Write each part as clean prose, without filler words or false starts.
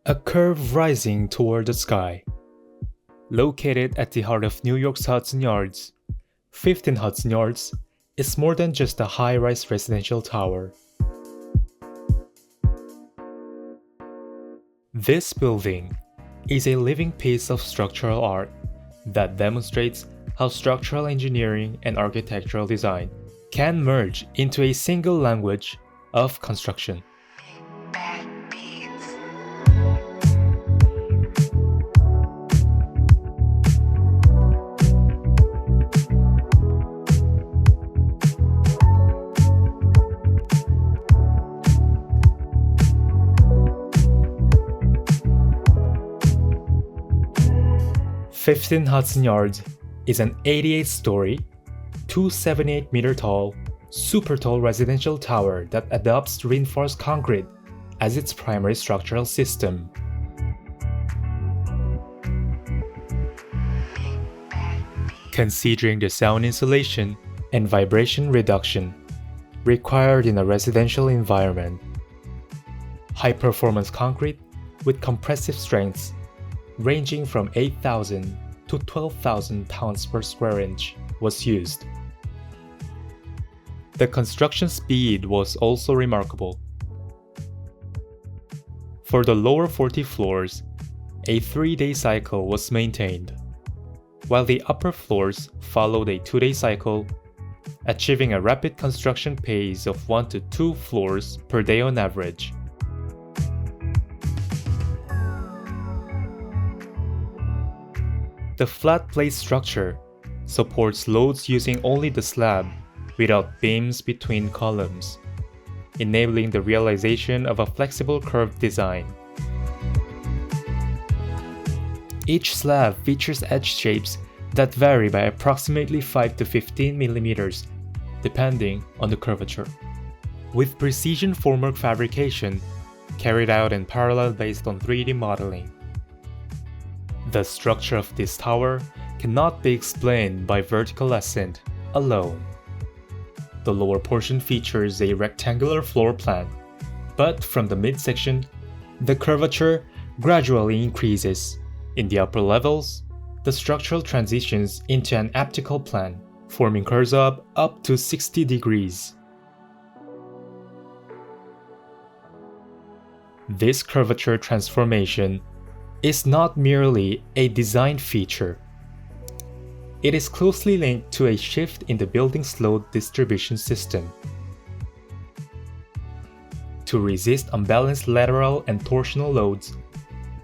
A curve rising toward the sky. Located at the heart of New York's Hudson Yards, 15 Hudson Yards is more than just a high-rise residential tower. This building is a living piece of structural art that demonstrates how structural engineering and architectural design can merge into a single language of construction. 15 Hudson Yards is an 88-story, 278-meter tall, super tall residential tower that adopts reinforced concrete as its primary structural system. Considering the sound insulation and vibration reduction required in a residential environment, high-performance concrete with compressive strengths ranging from 8,000 to 12,000 pounds per square inch was used. The construction speed was also remarkable. For the lower 40 floors, a 3-day cycle was maintained, while the upper floors followed a 2-day cycle, achieving a rapid construction pace of 1 to 2 floors per day on average. The flat plate structure supports loads using only the slab without beams between columns, enabling the realization of a flexible curved design. Each slab features edge shapes that vary by approximately 5 to 15 millimeters, depending on the curvature, with precision formwork fabrication carried out in parallel based on 3D modeling. The structure of this tower cannot be explained by vertical ascent alone. The lower portion features a rectangular floor plan, but from the midsection, the curvature gradually increases. In the upper levels, the structural transitions into an aptical plan, forming curves up to 60 degrees. This curvature transformation is not merely a design feature. It is closely linked to a shift in the building's load distribution system. To resist unbalanced lateral and torsional loads,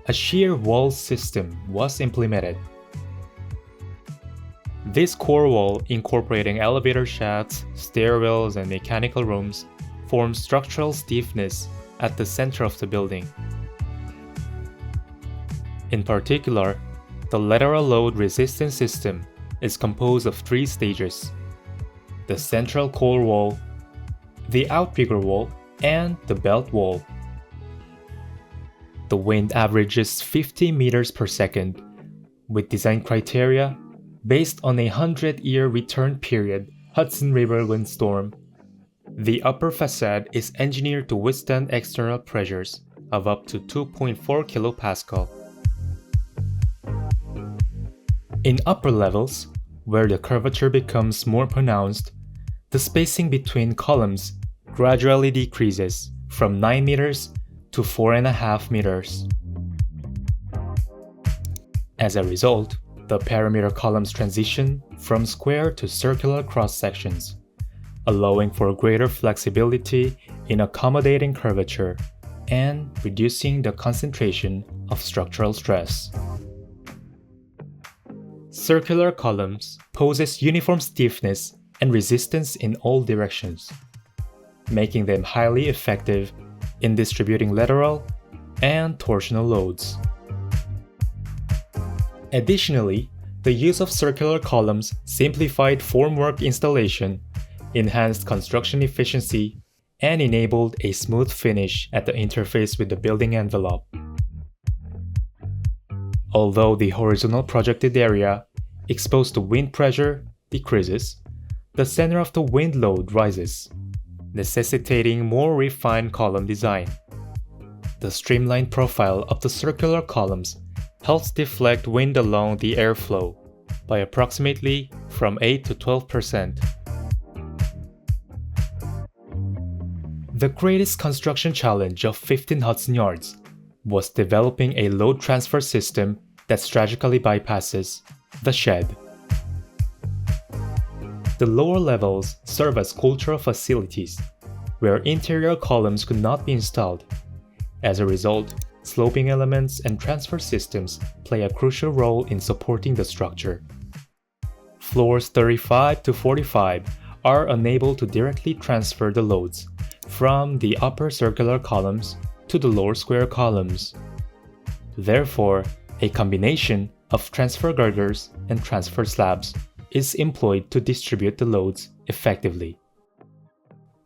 a shear wall system was implemented. This core wall, incorporating elevator shafts, stairwells, and mechanical rooms, forms structural stiffness at the center of the building. In particular, the lateral load resistance system is composed of 3 stages: the central core wall, the outrigger wall, and the belt wall. The wind averages 50 meters per second, with design criteria based on a 100-year return period Hudson River windstorm. The upper facade is engineered to withstand external pressures of up to 2.4 kilopascal. In upper levels, where the curvature becomes more pronounced, the spacing between columns gradually decreases from 9 meters to 4.5 meters. As a result, the perimeter columns transition from square to circular cross-sections, allowing for greater flexibility in accommodating curvature and reducing the concentration of structural stress. Circular columns possess uniform stiffness and resistance in all directions, making them highly effective in distributing lateral and torsional loads. Additionally, the use of circular columns simplified formwork installation, enhanced construction efficiency, and enabled a smooth finish at the interface with the building envelope. Although the horizontal projected area exposed to wind pressure decreases, the center of the wind load rises, necessitating more refined column design. The streamlined profile of the circular columns helps deflect wind along the airflow by approximately from 8 to 12%. The greatest construction challenge of 15 Hudson Yards was developing a load transfer system that strategically bypasses the shed. The lower levels serve as cultural facilities, where interior columns could not be installed. As a result, sloping elements and transfer systems play a crucial role in supporting the structure. Floors 35 to 45 are unable to directly transfer the loads from the upper circular columns to the lower square columns. Therefore, a combination of transfer girders and transfer slabs is employed to distribute the loads effectively.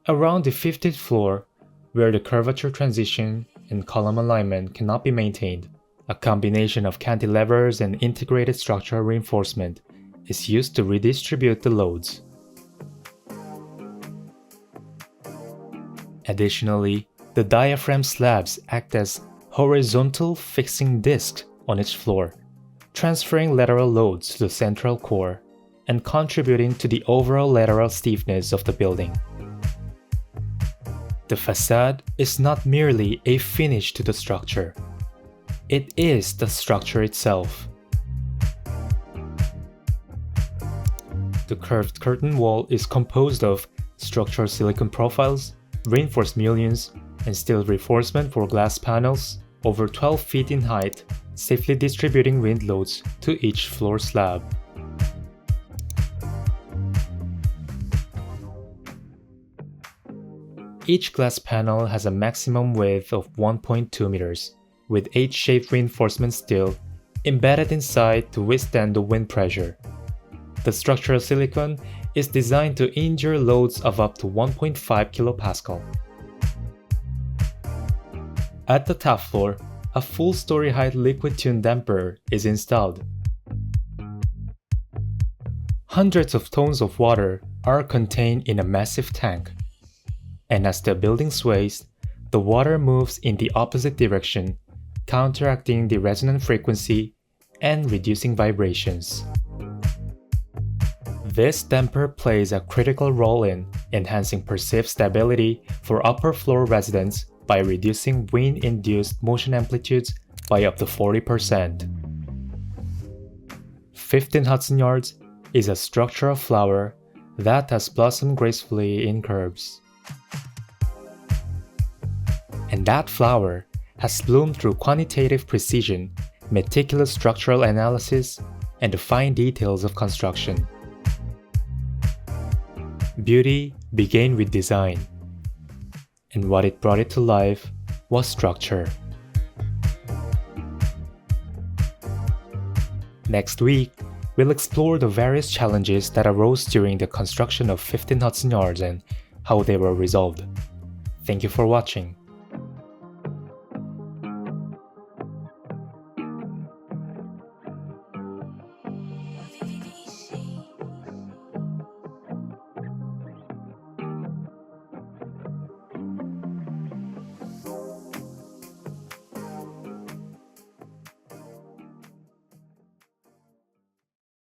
Around the 15th floor, where the curvature transition and column alignment cannot be maintained, a combination of cantilevers and integrated structural reinforcement is used to redistribute the loads. Additionally, the diaphragm slabs act as horizontal fixing discs on each floor, transferring lateral loads to the central core and contributing to the overall lateral stiffness of the building. The facade is not merely a finish to the structure. It is the structure itself. The curved curtain wall is composed of structural silicon profiles, reinforced mullions, and steel reinforcement for glass panels over 12 feet in height, safely distributing wind loads to each floor slab. Each glass panel has a maximum width of 1.2 meters, with H-shaped reinforcement steel embedded inside to withstand the wind pressure. The structural silicon is designed to endure loads of up to 1.5 kPa. At the top floor, a full story height liquid tune damper is installed. Hundreds of tons of water are contained in a massive tank, and as the building sways, the water moves in the opposite direction, counteracting the resonant frequency and reducing vibrations. This damper plays a critical role in enhancing perceived stability for upper floor residents by reducing wind-induced motion amplitudes by up to 40%. 15 Hudson Yards is a structural flower that has blossomed gracefully in curves. And that flower has bloomed through quantitative precision, meticulous structural analysis, and the fine details of construction. Beauty began with design, and what it brought it to life was structure. Next week, we'll explore the various challenges that arose during the construction of 15 Hudson Yards and how they were resolved. Thank you for watching.